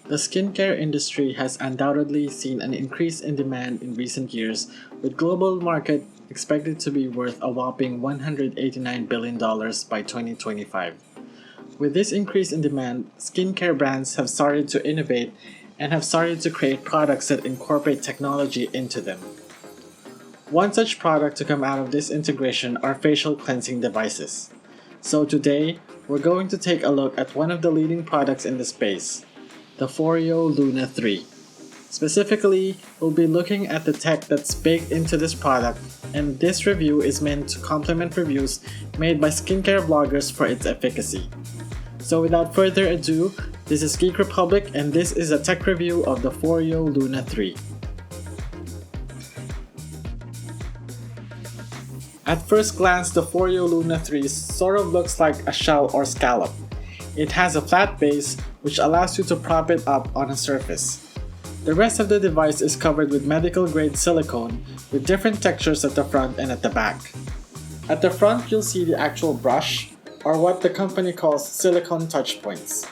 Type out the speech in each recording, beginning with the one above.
The skincare industry has undoubtedly seen an increase in demand in recent years, with global market expected to be worth a whopping $189 billion by 2025. With this increase in demand, skincare brands have started to innovate and have started to create products that incorporate technology into them. One such product to come out of this integration are facial cleansing devices. So today, we're going to take a look at one of the leading products in the space, the Foreo Luna 3. Specifically, we'll be looking at the tech that's baked into this product, and this review is meant to complement reviews made by skincare bloggers for its efficacy. So without further ado, this is Geek Republic and this is a tech review of the Foreo Luna 3. At first glance, the Foreo Luna 3 sort of looks like a shell or scallop. It has a flat base, which allows you to prop it up on a surface. The rest of the device is covered with medical-grade silicone with different textures at the front and at the back. At the front, you'll see the actual brush, or what the company calls silicone touch points.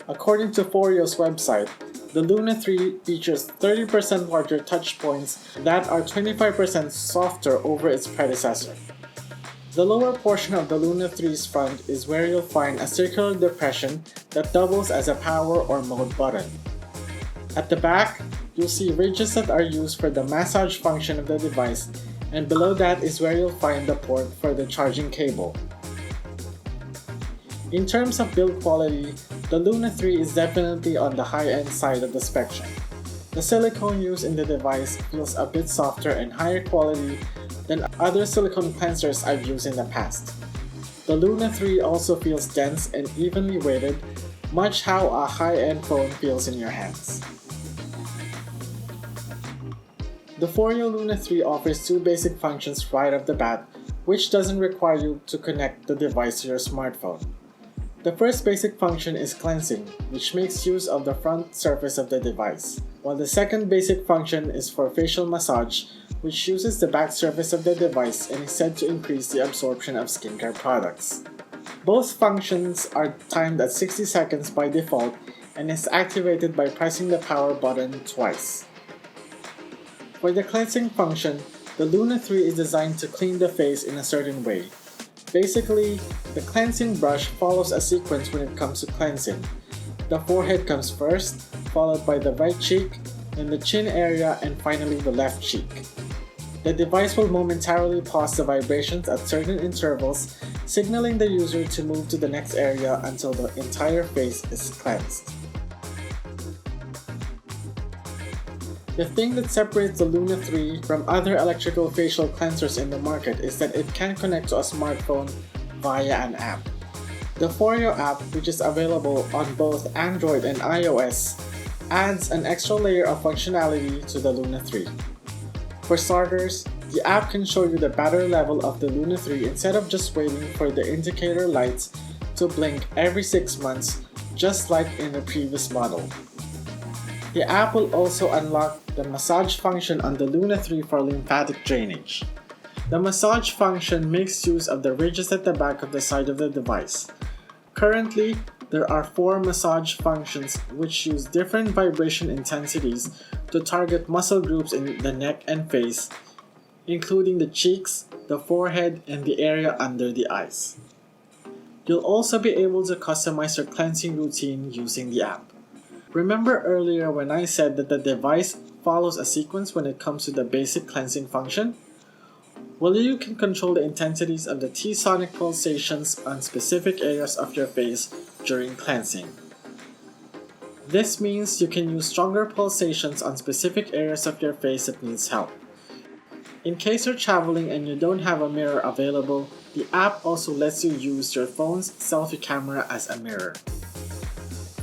According to Foreo's website, the Luna 3 features 30% larger touch points that are 25% softer over its predecessor. The lower portion of the Luna 3's front is where you'll find a circular depression that doubles as a power or mode button. At the back, you'll see ridges that are used for the massage function of the device, and below that is where you'll find the port for the charging cable. In terms of build quality, the Luna 3 is definitely on the high-end side of the spectrum. The silicone used in the device feels a bit softer and higher quality than other silicone cleansers I've used in the past. The Luna 3 also feels dense and evenly weighted, much how a high-end phone feels in your hands. The Foreo Luna 3 offers two basic functions right off the bat, which doesn't require you to connect the device to your smartphone. The first basic function is cleansing, which makes use of the front surface of the device, while the second basic function is for facial massage, which uses the back surface of the device and is said to increase the absorption of skincare products. Both functions are timed at 60 seconds by default and is activated by pressing the power button twice. For the cleansing function, the Luna 3 is designed to clean the face in a certain way. Basically, the cleansing brush follows a sequence when it comes to cleansing. The forehead comes first, followed by the right cheek, then the chin area, and finally the left cheek. The device will momentarily pause the vibrations at certain intervals, signaling the user to move to the next area until the entire face is cleansed. The thing that separates the Luna 3 from other electrical facial cleansers in the market is that it can connect to a smartphone via an app. The Foreo app, which is available on both Android and iOS, adds an extra layer of functionality to the Luna 3. For starters, the app can show you the battery level of the Luna 3 instead of just waiting for the indicator lights to blink every 6 months, just like in the previous model. The app will also unlock the massage function on the Luna 3 for lymphatic drainage. The massage function makes use of the ridges at the back of the side of the device. Currently, there are 4 massage functions which use different vibration intensities to target muscle groups in the neck and face, including the cheeks, the forehead, and the area under the eyes. You'll also be able to customize your cleansing routine using the app. Remember earlier when I said that the device follows a sequence when it comes to the basic cleansing function? Well, you can control the intensities of the T-sonic pulsations on specific areas of your face during cleansing. This means you can use stronger pulsations on specific areas of your face that needs help. In case you're traveling and you don't have a mirror available, the app also lets you use your phone's selfie camera as a mirror.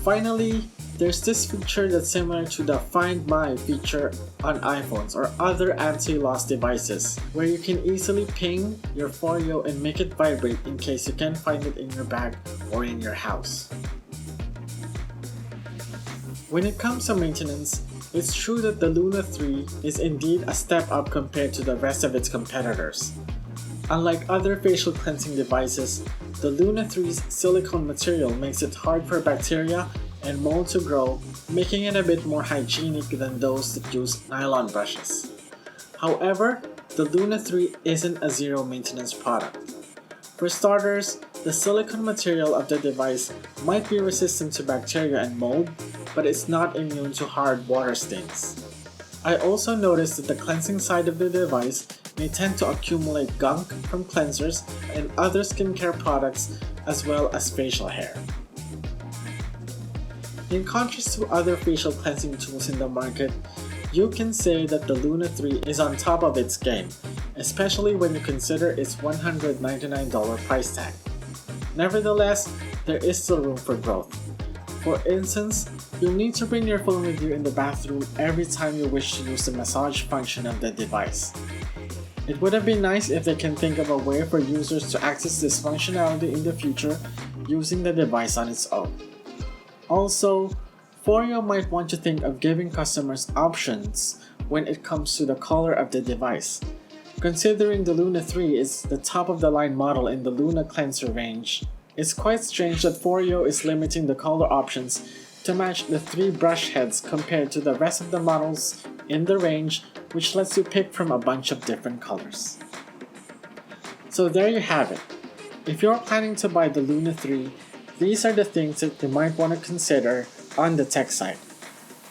Finally, there's this feature that's similar to the Find My feature on iPhones or other anti-loss devices, where you can easily ping your Foreo and make it vibrate in case you can't find it in your bag or in your house. When it comes to maintenance, it's true that the Luna 3 is indeed a step up compared to the rest of its competitors. Unlike other facial cleansing devices, the Luna 3's silicone material makes it hard for bacteria and mold to grow, making it a bit more hygienic than those that use nylon brushes. However, the Luna 3 isn't a zero maintenance product. For starters, the silicone material of the device might be resistant to bacteria and mold, but it's not immune to hard water stains. I also noticed that the cleansing side of the device may tend to accumulate gunk from cleansers and other skincare products as well as facial hair. In contrast to other facial cleansing tools in the market, you can say that the Luna 3 is on top of its game, especially when you consider its $199 price tag. Nevertheless, there is still room for growth. For instance, you'll need to bring your phone with you in the bathroom every time you wish to use the massage function of the device. It would have been nice if they can think of a way for users to access this functionality in the future using the device on its own. Also, Foreo might want to think of giving customers options when it comes to the color of the device. Considering the Luna 3 is the top of the line model in the Luna cleanser range, it's quite strange that Foreo is limiting the color options to match the 3 brush heads compared to the rest of the models in the range, which lets you pick from a bunch of different colors. So there you have it. If you're planning to buy the Luna 3, these are the things that you might want to consider on the tech site.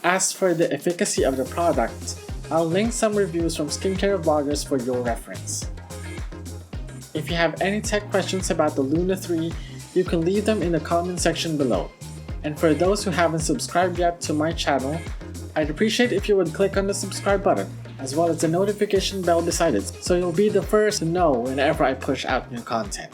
As for the efficacy of the product, I'll link some reviews from skincare bloggers for your reference. If you have any tech questions about the Luna 3, you can leave them in the comment section below. And for those who haven't subscribed yet to my channel, I'd appreciate if you would click on the subscribe button, as well as the notification bell beside it, so you'll be the first to know whenever I push out new content.